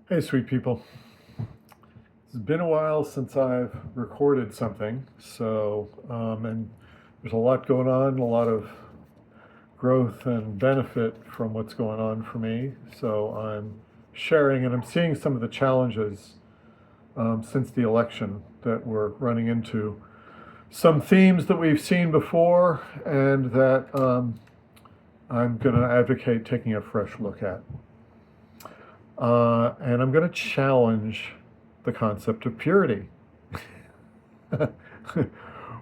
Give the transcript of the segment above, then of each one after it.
Hey, sweet people. It's been a while since I've recorded something, and there's a lot going on, a lot of growth and benefit from what's going on for me. So I'm sharing and I'm seeing some of the challenges since the election that we're running into. Some themes that we've seen before and that I'm going to advocate taking a fresh look at. And I'm going to challenge the concept of purity,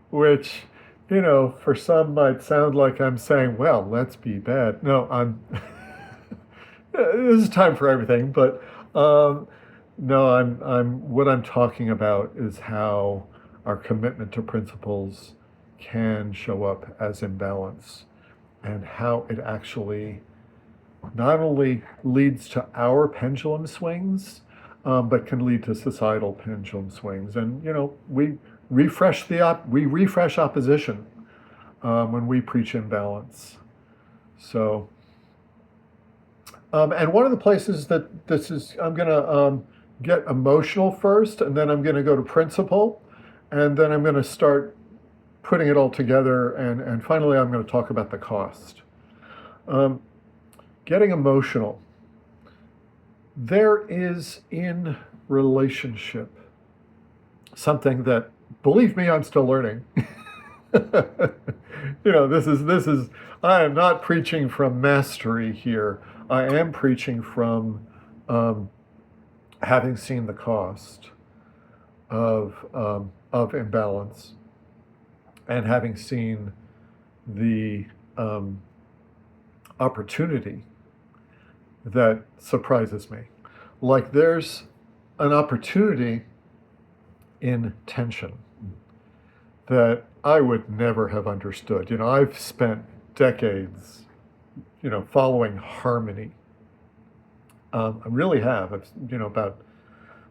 which, for some might sound like I'm saying, well, let's be bad. No, this is time for everything, but no, what I'm talking about is how our commitment to principles can show up as imbalance and how it actually not only leads to our pendulum swings, but can lead to societal pendulum swings. And we refresh opposition when we preach imbalance. So, and one of the places that this is, I'm going to get emotional first, and then I'm going to go to principle, and then I'm going to start putting it all together, and finally I'm going to talk about the cost. Getting emotional. There is in relationship something that, believe me, I'm still learning. This is. I am not preaching from mastery here. I am preaching from having seen the cost of imbalance and having seen the opportunity that surprises me. Like there's an opportunity in tension that I would never have understood. I've spent decades, following harmony. I really have. It's, about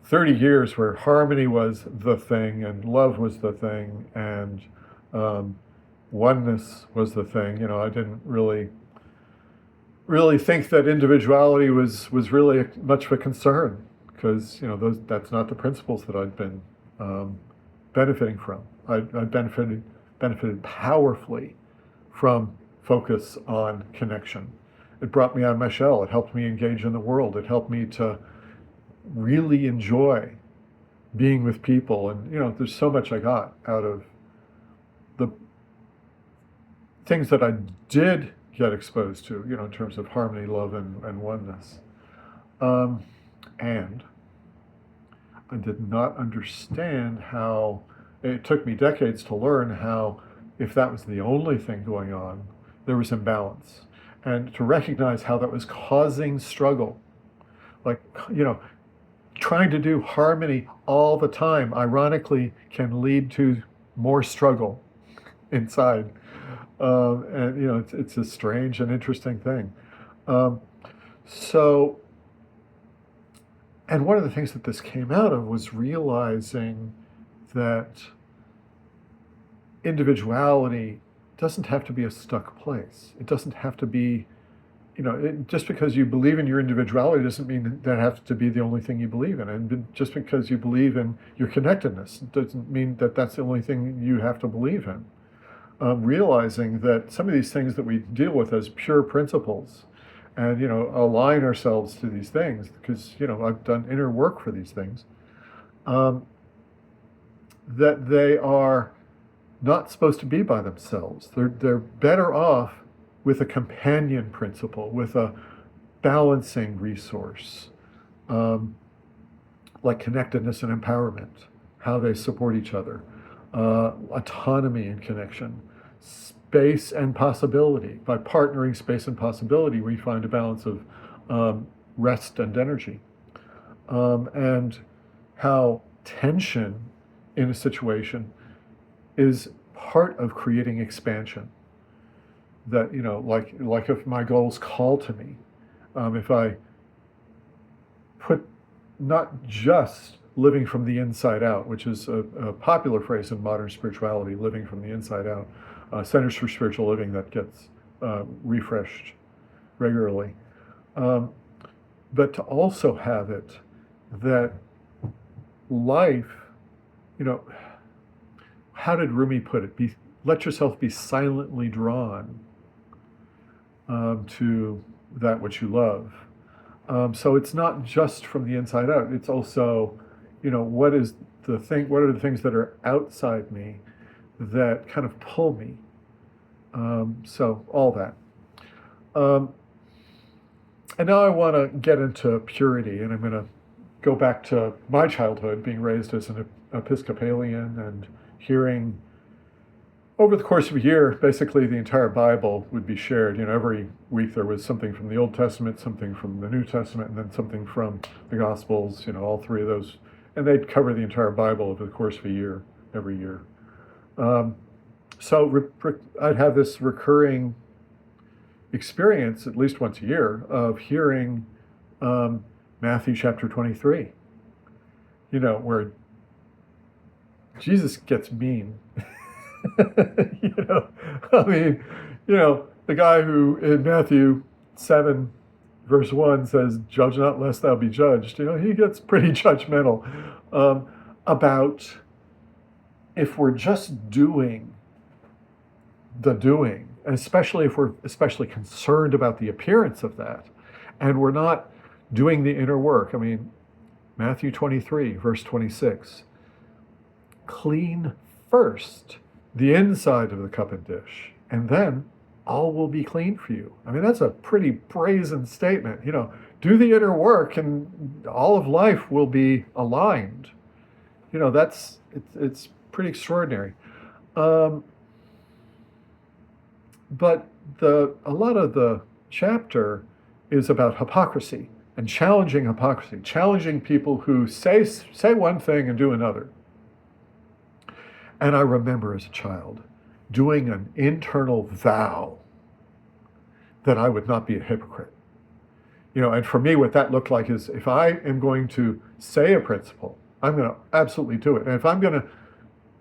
30 years where harmony was the thing and love was the thing and oneness was the thing. I didn't really think that individuality was really much of a concern because that's not the principles that I'd been benefiting from. I benefited powerfully from focus on connection. It brought me out of my shell. It helped me engage in the world. It helped me to really enjoy being with people. And there's so much I got out of the things that I did get exposed to, in terms of harmony, love, and oneness. And I did not understand how, it took me decades to learn how, if that was the only thing going on, there was imbalance. And to recognize how that was causing struggle. Like, trying to do harmony all the time, ironically, can lead to more struggle inside. And it's a strange and interesting thing. So, and one of the things that this came out of was realizing that individuality doesn't have to be a stuck place. It doesn't have to be, just because you believe in your individuality doesn't mean that has to be the only thing you believe in. And just because you believe in your connectedness doesn't mean that that's the only thing you have to believe in. Realizing that some of these things that we deal with as pure principles and align ourselves to these things because I've done inner work for these things, that they are not supposed to be by themselves. They're better off with a companion principle, with a balancing resource, like connectedness and empowerment, how they support each other, autonomy and connection, space and possibility. By partnering space and possibility, we find a balance of rest and energy. And how tension in a situation is part of creating expansion. That, like if my goals call to me, if I put not just living from the inside out, which is a popular phrase in modern spirituality, living from the inside out, Centers for Spiritual Living that gets refreshed regularly, but to also have it that life, you know, how did Rumi put it? Let yourself be silently drawn to that which you love. So it's not just from the inside out. It's also, what is the thing? What are the things that are outside me that kind of pull me? So all that. And now I want to get into purity, and I'm going to go back to my childhood, being raised as an Episcopalian and hearing over the course of a year, basically the entire Bible would be shared. Every week there was something from the Old Testament, something from the New Testament, and then something from the Gospels, all three of those. And they'd cover the entire Bible over the course of a year, every year. So I'd have this recurring experience, at least once a year, of hearing Matthew chapter 23, where Jesus gets mean. I mean, the guy who in Matthew 7, verse 1 says, "Judge not lest thou be judged." He gets pretty judgmental about if we're just doing the doing, especially if we're especially concerned about the appearance of that, and we're not doing the inner work. I mean, Matthew 23, verse 26, clean first the inside of the cup and dish, and then all will be clean for you. I mean, that's a pretty brazen statement. Do the inner work and all of life will be aligned. It's pretty extraordinary. But a lot of the chapter is about hypocrisy and challenging hypocrisy, challenging people who say one thing and do another. And I remember as a child doing an internal vow that I would not be a hypocrite. And for me, what that looked like is if I am going to say a principle, I'm going to absolutely do it. And if I'm going to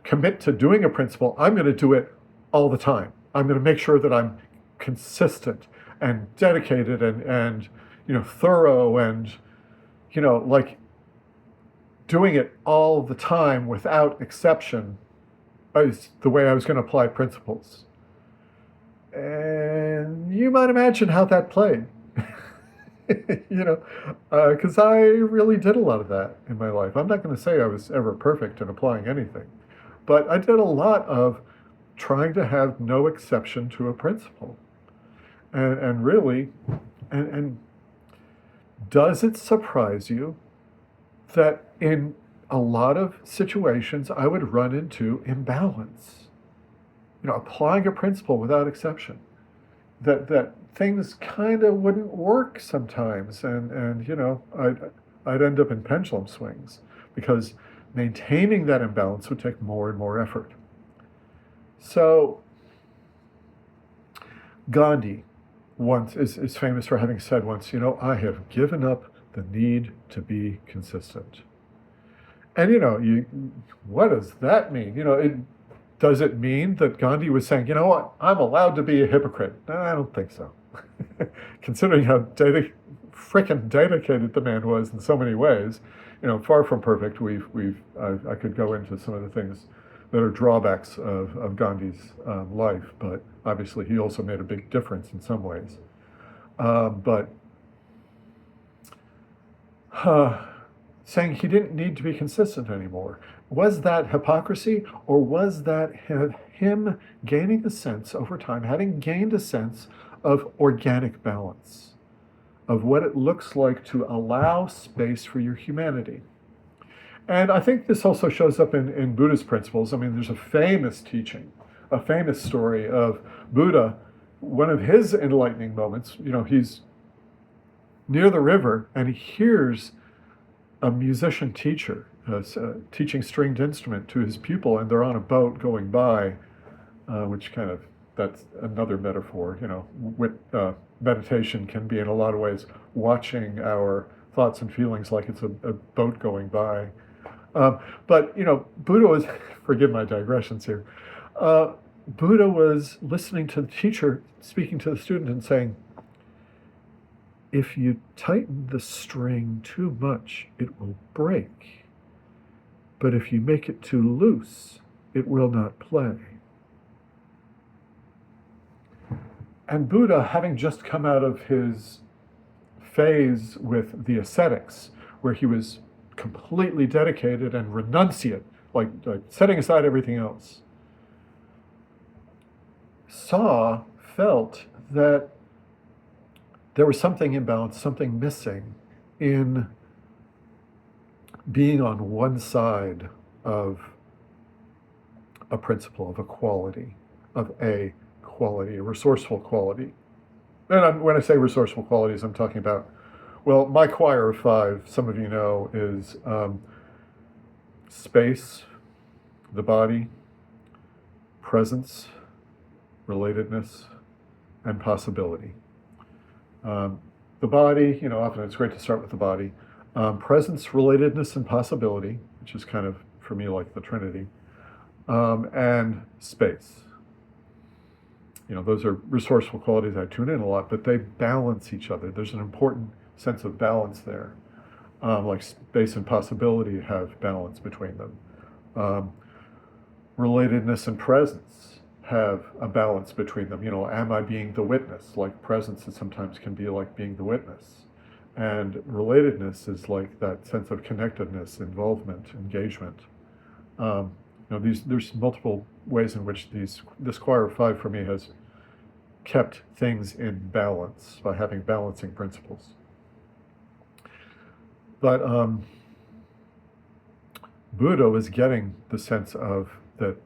commit to doing a principle, I'm going to do it all the time. I'm going to make sure that I'm consistent and dedicated and thorough and, like doing it all the time without exception is the way I was going to apply principles. And you might imagine how that played, because I really did a lot of that in my life. I'm not going to say I was ever perfect in applying anything, but I did a lot of trying to have no exception to a principle. And really, and does it surprise you that in a lot of situations I would run into imbalance? Applying a principle without exception. That things kind of wouldn't work sometimes, and I'd end up in pendulum swings because maintaining that imbalance would take more and more effort. So Gandhi once is famous for having said once, I have given up the need to be consistent. And what does that mean? Does it mean that Gandhi was saying, what, I'm allowed to be a hypocrite? No, I don't think so. Considering how frickin' dedicated the man was in so many ways, far from perfect. I could go into some of the things that are drawbacks of Gandhi's life, but obviously he also made a big difference in some ways. Saying he didn't need to be consistent anymore. Was that hypocrisy, or was that him gaining a sense over time, having gained a sense of organic balance, of what it looks like to allow space for your humanity? And I think this also shows up in Buddhist principles. I mean, there's a famous teaching, a famous story of Buddha. One of his enlightening moments, he's near the river and he hears a musician teacher teaching stringed instrument to his pupil, and they're on a boat going by, which that's another metaphor. Meditation can be in a lot of ways watching our thoughts and feelings like it's a boat going by. But Buddha was, forgive my digressions here, Buddha was listening to the teacher speaking to the student and saying, if you tighten the string too much, it will break. But if you make it too loose, it will not play. And Buddha, having just come out of his phase with the ascetics, where he was completely dedicated and renunciate, like setting aside everything else, felt that there was something imbalanced, something missing in being on one side of a principle, of a quality, a resourceful quality. And when I say resourceful qualities, I'm talking about, well, my choir of five, some of you know, is space, the body, presence, relatedness, and possibility. The body, often it's great to start with the body. Presence, relatedness, and possibility, which is kind of, for me, like the Trinity. And space. Those are resourceful qualities I tune in a lot, but they balance each other. There's an important sense of balance there. Like space and possibility have balance between them. Relatedness and presence have a balance between them. Am I being the witness? Like presence sometimes can be like being the witness. And relatedness is like that sense of connectedness, involvement, engagement. There's multiple ways in which this choir of five for me has kept things in balance by having balancing principles. But Buddha was getting the sense of that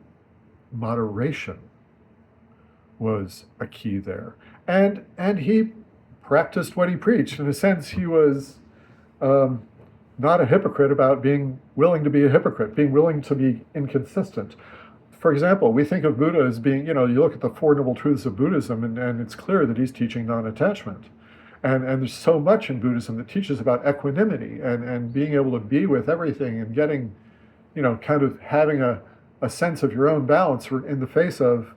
moderation was a key there, and he practiced what he preached. In a sense, he was not a hypocrite about being willing to be a hypocrite, being willing to be inconsistent. For example, we think of Buddha as being, you look at the Four Noble Truths of Buddhism, and it's clear that he's teaching non-attachment. And there's so much in Buddhism that teaches about equanimity and being able to be with everything and getting, kind of having a sense of your own balance in the face of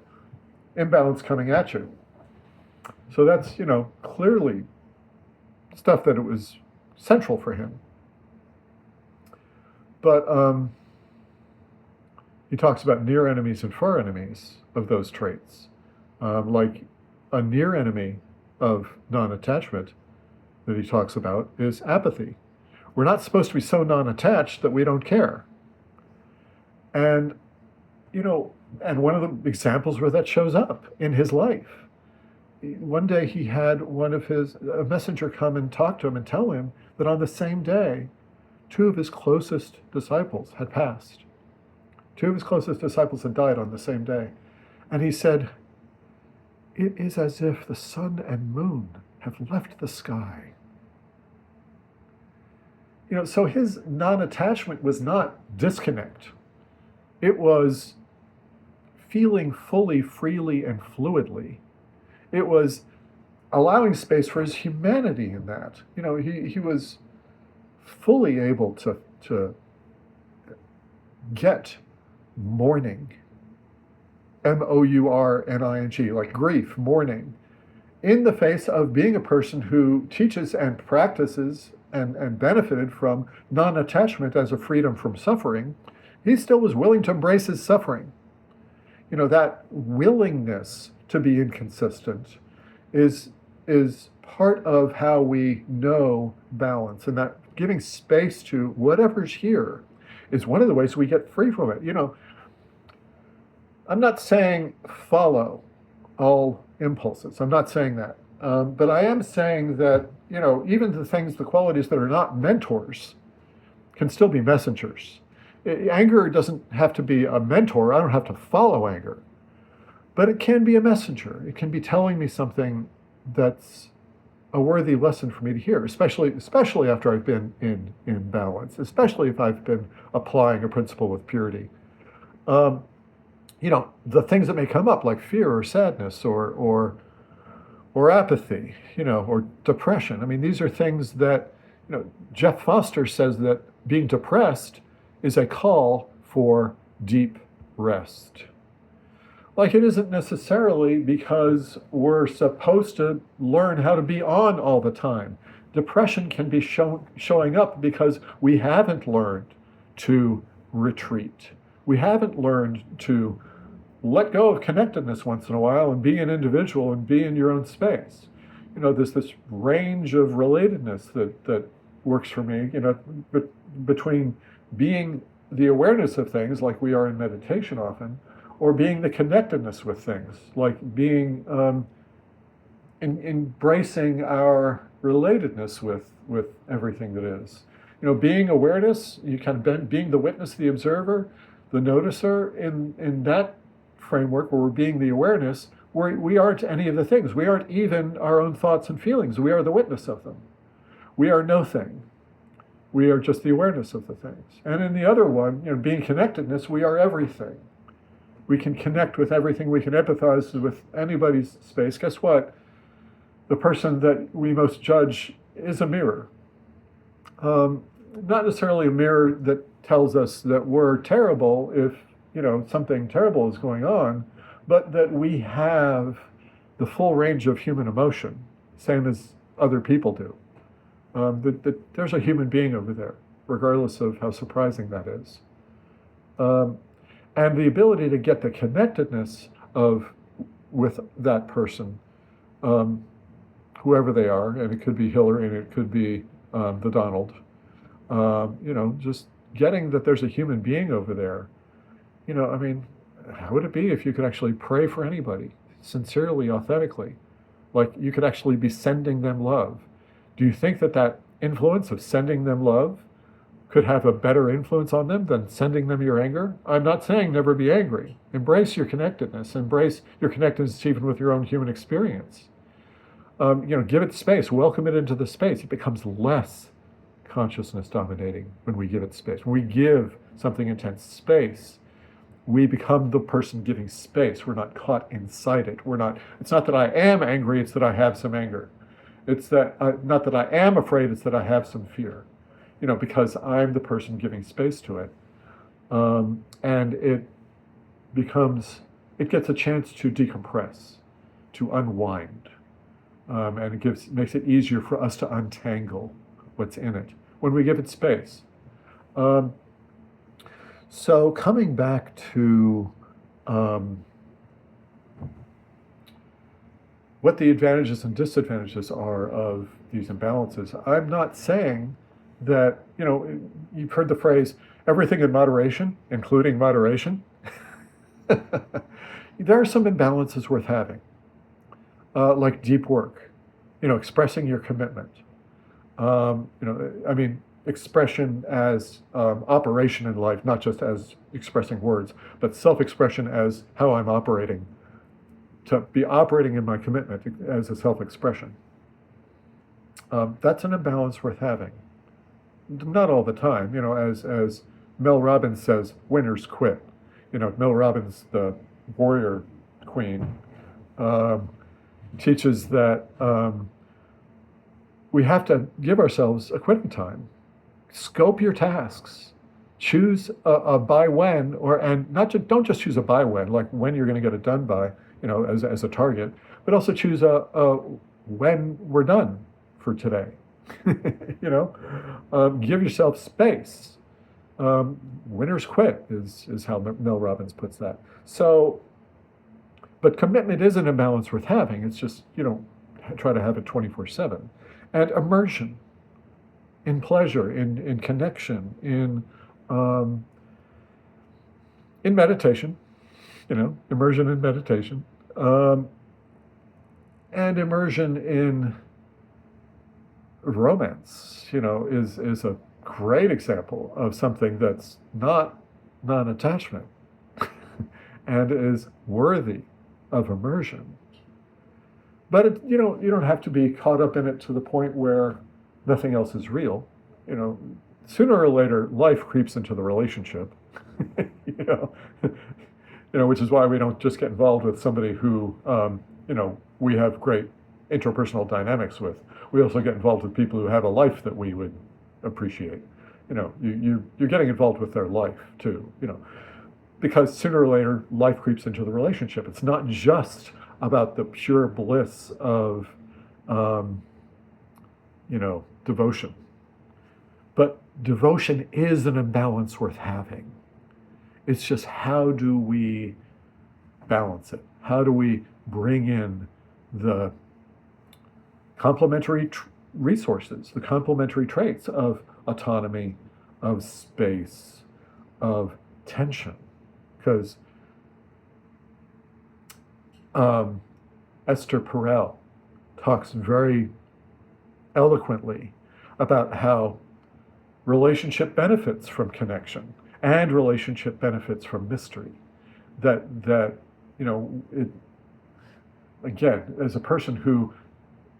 imbalance coming at you. So that's, clearly stuff that it was central for him. But he talks about near enemies and far enemies of those traits. Like a near enemy of non-attachment that he talks about is apathy. We're not supposed to be so non-attached that we don't care. And, and one of the examples where that shows up in his life. One day he had a messenger come and talk to him and tell him that on the same day, two of his closest disciples had passed. Two of his closest disciples had died on the same day. And he said, "It is as if the sun and moon have left the sky." So his non-attachment was not disconnect. It was feeling fully, freely, and fluidly. It was allowing space for his humanity in that. He was fully able to get mourning, mourning, like grief, mourning, in the face of being a person who teaches and practices and benefited from non-attachment as a freedom from suffering. He still was willing to embrace his suffering. That willingness to be inconsistent is part of how we know balance, and that giving space to whatever's here is one of the ways we get free from it. I'm not saying follow all impulses. I'm not saying that. But I am saying that, even the qualities that are not mentors can still be messengers. Anger doesn't have to be a mentor. I don't have to follow anger. But it can be a messenger. It can be telling me something that's a worthy lesson for me to hear, especially after I've been in balance, especially if I've been applying a principle with purity. The things that may come up, like fear or sadness or apathy, or depression. I mean, these are things that, Jeff Foster says that being depressed is a call for deep rest. Like it isn't necessarily because we're supposed to learn how to be on all the time. Depression can be showing up because we haven't learned to retreat. We haven't learned to let go of connectedness once in a while and be an individual and be in your own space. There's this range of relatedness that works for me, between being the awareness of things like we are in meditation often, or being the connectedness with things, like being embracing our relatedness with everything that is. Being awareness, you kind of being the witness, the observer, the noticer. In that framework, where we're being the awareness, we aren't any of the things. We aren't even our own thoughts and feelings. We are the witness of them. We are no thing. We are just the awareness of the things. And in the other one, being connectedness, we are everything. We can connect with everything. We can empathize with anybody's space. Guess what? The person that we most judge is a mirror. Not necessarily a mirror that tells us that we're terrible if something terrible is going on, but that we have the full range of human emotion, same as other people do. That there's a human being over there, regardless of how surprising that is. And the ability to get the connectedness with that person, whoever they are, and it could be Hillary and it could be the Donald, just getting that there's a human being over there. How would it be if you could actually pray for anybody, sincerely, authentically? Like you could actually be sending them love. Do you think that influence of sending them love could have a better influence on them than sending them your anger? I'm not saying never be angry. Embrace your connectedness. Embrace your connectedness even with your own human experience. Give it space. Welcome it into the space. It becomes less consciousness dominating when we give it space. When we give something intense space, we become the person giving space. We're not caught inside it. It's not that I am angry, it's that I have some anger. It's that, not that I am afraid, it's that I have some fear. Because I'm the person giving space to it. And it gets a chance to decompress, to unwind. And it makes it easier for us to untangle what's in it when we give it space. So coming back to what the advantages and disadvantages are of these imbalances, I'm not saying that, you've heard the phrase, everything in moderation, including moderation. There are some imbalances worth having, like deep work, expressing your commitment. Expression as operation in life, not just as expressing words, but self-expression as how I'm operating, to be operating in my commitment as a self-expression. That's an imbalance worth having. Not all the time, as Mel Robbins says, winners quit. Mel Robbins, the warrior queen, teaches that we have to give ourselves a quitting time. Scope your tasks. Choose a by when, don't just choose a by when, like when you're going to get it done by, as a target, but also choose a when we're done for today. Give yourself space. Winners quit is how Mel Robbins puts that. So, but commitment is an imbalance worth having. It's just, try to have it 24/7. And immersion in pleasure, in connection, in meditation, immersion in meditation, and immersion in romance, is a great example of something that's not non-attachment and is worthy of immersion. But you don't have to be caught up in it to the point where nothing else is real. Sooner or later, life creeps into the relationship. Which is why we don't just get involved with somebody who, we have great interpersonal dynamics with. We also get involved with people who have a life that we would appreciate. You're getting involved with their life too. because sooner or later life creeps into the relationship. It's not just about the pure bliss of, um, devotion. But devotion is an imbalance worth having. It's just how do we balance it? How do we bring in the complementary resources, the complementary traits of autonomy, of space, of tension? Because Esther Perel talks very eloquently about how relationship benefits from connection and relationship benefits from mystery. That it, again, as a person who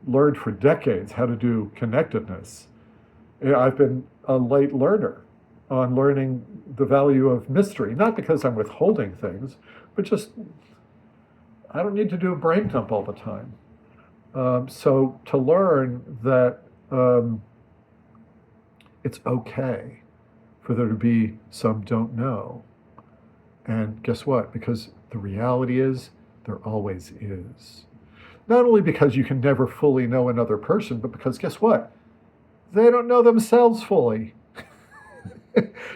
learned for decades how to do connectedness, I've been a late learner on learning the value of mystery, not because I'm withholding things, but just I don't need to do a brain dump all the time. So to learn that it's okay for there to be some don't know. And guess what? Because the reality is, there always is. Not only because you can never fully know another person, but because guess what? They don't know themselves fully.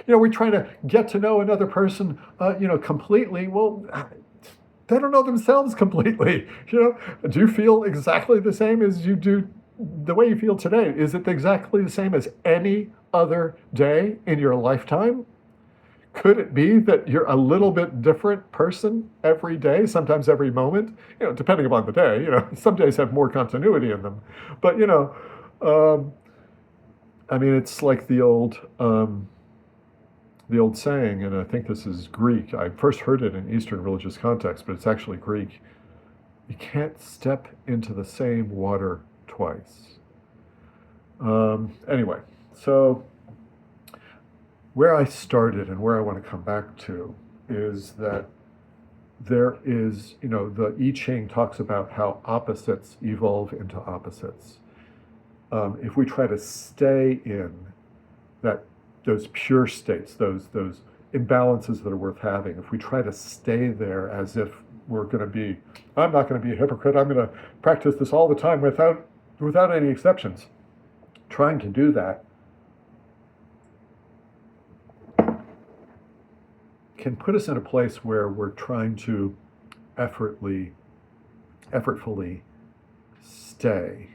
We're trying to get to know another person, completely. Well, they don't know themselves completely. Do you feel exactly the same as you do the way you feel today? Is it exactly the same as any other day in your lifetime? Could it be that you're a little bit different person every day, sometimes every moment, depending upon the day? Some days have more continuity in them. But, it's like the old saying, and I think this is Greek. I first heard it in Eastern religious context, but it's actually Greek. You can't step into the same water twice. Anyway, so where I started and where I want to come back to is that there is, the I Ching talks about how opposites evolve into opposites. If we try to stay in those pure states, those imbalances that are worth having, if we try to stay there as if we're going to be, I'm not going to be a hypocrite, I'm going to practice this all the time without any exceptions. Trying to do that can put us in a place where we're trying to effortfully stay.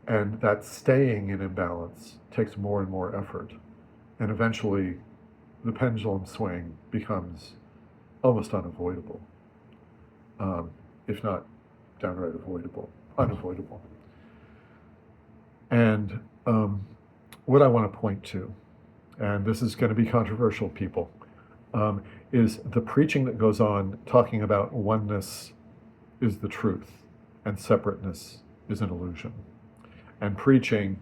And that staying in imbalance takes more and more effort. And eventually, the pendulum swing becomes almost unavoidable, if not downright unavoidable. And what I want to point to, and this is going to be controversial, people, is the preaching that goes on talking about oneness is the truth and separateness is an illusion. And preaching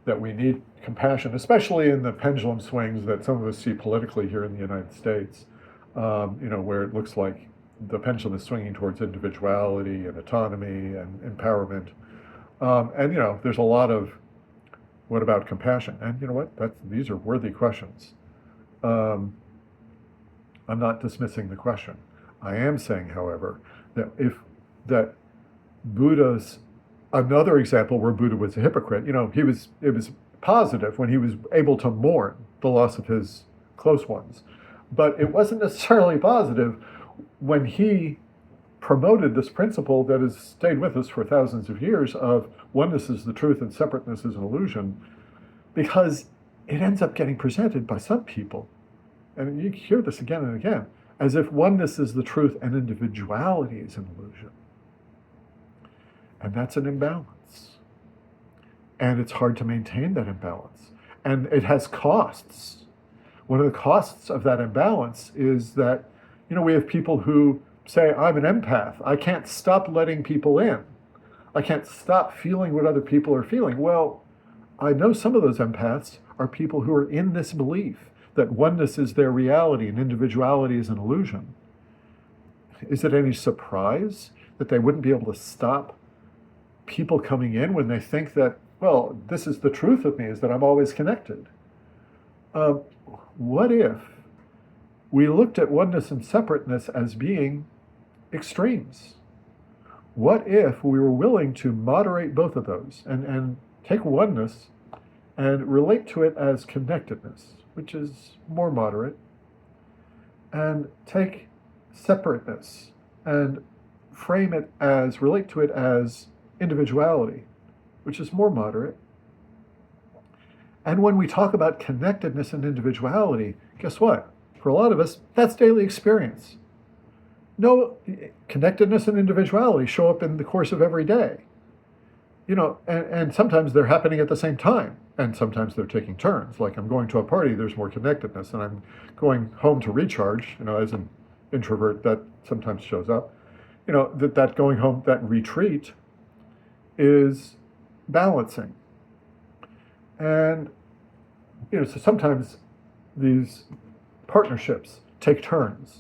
that we need compassion, especially in the pendulum swings that some of us see politically here in the United States, where it looks like the pendulum is swinging towards individuality and autonomy and empowerment. There's a lot of, what about compassion? And you know what? These are worthy questions. I'm not dismissing the question. I am saying, however, that Buddha's, another example where Buddha was a hypocrite, it was positive when he was able to mourn the loss of his close ones. But it wasn't necessarily positive when he promoted this principle that has stayed with us for thousands of years of oneness is the truth and separateness is an illusion, because it ends up getting presented by some people, and you hear this again and again, as if oneness is the truth and individuality is an illusion. And that's an imbalance. And it's hard to maintain that imbalance. And it has costs. One of the costs of that imbalance is that, we have people who say, I'm an empath. I can't stop letting people in. I can't stop feeling what other people are feeling. Well, I know some of those empaths are people who are in this belief that oneness is their reality and individuality is an illusion. Is it any surprise that they wouldn't be able to stop people coming in when they think that, well, this is the truth of me, is that I'm always connected? What if we looked at oneness and separateness as being extremes. What if we were willing to moderate both of those and take oneness and relate to it as connectedness, which is more moderate, and take separateness and relate to it as individuality, which is more moderate. And when we talk about connectedness and individuality, guess what? For a lot of us, that's daily experience. No, connectedness and individuality show up in the course of every day. And sometimes they're happening at the same time, and sometimes they're taking turns. Like I'm going to a party, there's more connectedness, and I'm going home to recharge, as an introvert, that sometimes shows up. That going home, that retreat is balancing. And, so sometimes these partnerships take turns.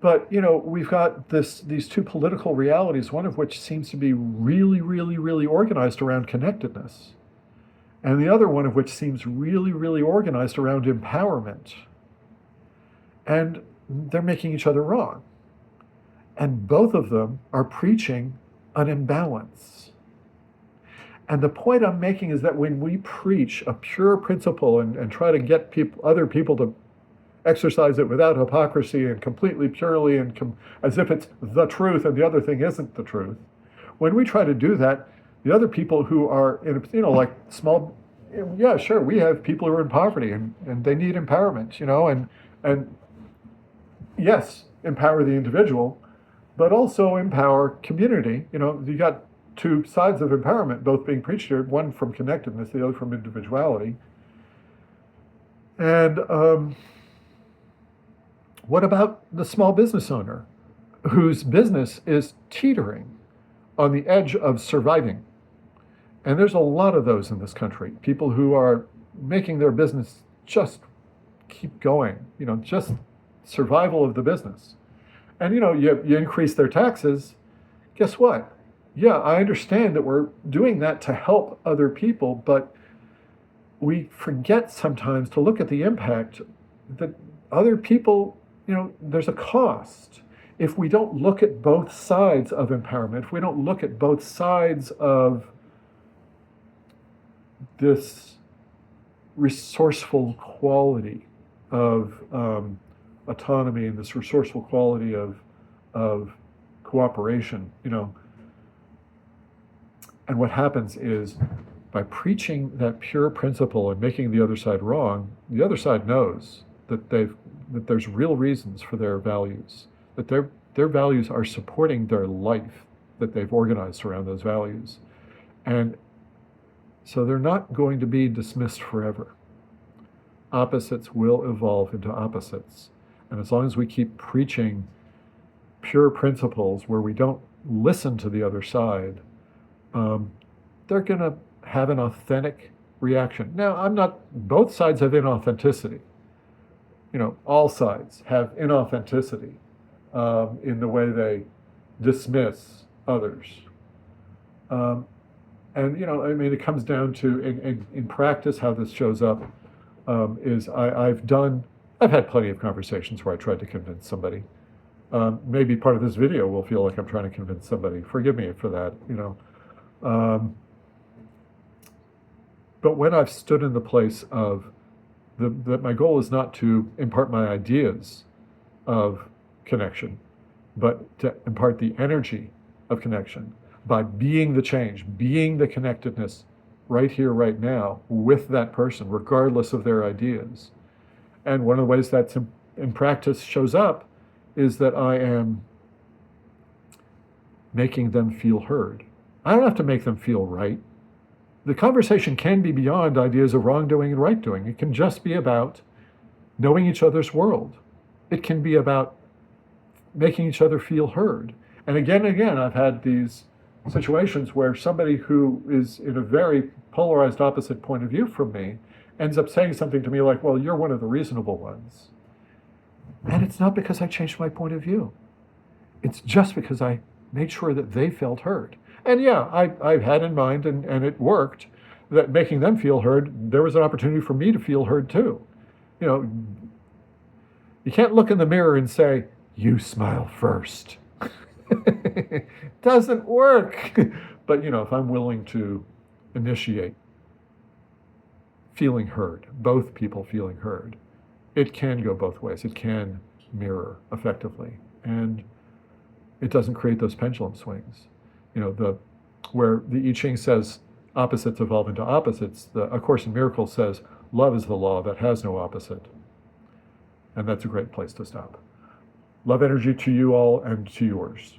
But, we've got these two political realities, one of which seems to be really, really, really organized around connectedness, and the other one of which seems really, really organized around empowerment. And they're making each other wrong. And both of them are preaching an imbalance. And the point I'm making is that when we preach a pure principle and try to get other people to exercise it without hypocrisy and completely purely and as if it's the truth and the other thing isn't the truth, when we try to do that, the other people who are in, like small, yeah, sure, we have people who are in poverty and they need empowerment, and yes, empower the individual, but also empower community. You got two sides of empowerment both being preached here, one from connectedness, the other from individuality. And what about the small business owner whose business is teetering on the edge of surviving? And there's a lot of those in this country, people who are making their business just keep going, just survival of the business. And, you increase their taxes. Guess what? Yeah, I understand that we're doing that to help other people, but we forget sometimes to look at the impact that other people, there's a cost. If we don't look at both sides of empowerment, if we don't look at both sides of this resourceful quality of autonomy and this resourceful quality of cooperation, and what happens is by preaching that pure principle and making the other side wrong, the other side knows that there's real reasons for their values, that their values are supporting their life, that they've organized around those values. And so they're not going to be dismissed forever. Opposites will evolve into opposites. And as long as we keep preaching pure principles where we don't listen to the other side, they're going to have an authentic reaction. Now, both sides have inauthenticity. All sides have inauthenticity in the way they dismiss others. And, it comes down to, in practice, how this shows up is I've had plenty of conversations where I tried to convince somebody. Maybe part of this video will feel like I'm trying to convince somebody. Forgive me for that, But when I've stood in the place of that my goal is not to impart my ideas of connection, but to impart the energy of connection by being the change, being the connectedness right here, right now, with that person, regardless of their ideas. And one of the ways that's in practice shows up is that I am making them feel heard. I don't have to make them feel right. The conversation can be beyond ideas of wrongdoing and right doing. It can just be about knowing each other's world. It can be about making each other feel heard. And again, I've had these situations where somebody who is in a very polarized opposite point of view from me ends up saying something to me like, well, you're one of the reasonable ones. And it's not because I changed my point of view. It's just because I made sure that they felt heard. And yeah, I've had in mind, and it worked, that making them feel heard, there was an opportunity for me to feel heard too. You know, you can't look in the mirror and say, you smile first. Doesn't work. But, if I'm willing to initiate feeling heard, both people feeling heard, it can go both ways. It can mirror effectively. And it doesn't create those pendulum swings. Where the I Ching says opposites evolve into opposites, A Course in Miracles says love is the law that has no opposite. And that's a great place to stop. Love energy to you all and to yours.